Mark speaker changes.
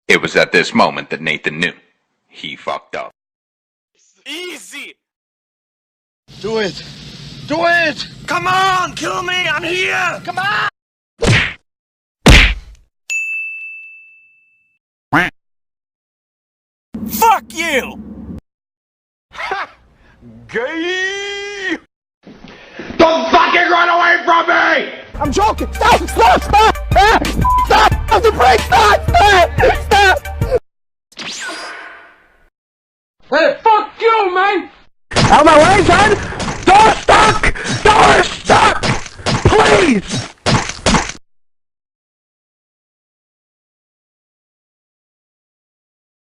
Speaker 1: It was at this moment that Nathan knew. He fucked up.
Speaker 2: Easy!
Speaker 3: Do it! Do it!
Speaker 2: Come on! Kill me! I'm here!
Speaker 3: Come on!
Speaker 2: Fuck you!
Speaker 3: Gay! Don't fucking run away from me!
Speaker 4: I'm joking! Stop! Stop! Stop! Stop! Stop the brake! Stop! Stop! Stop! Hey, fuck you, man! Out of my way, son! Door stuck! Door stuck! Please!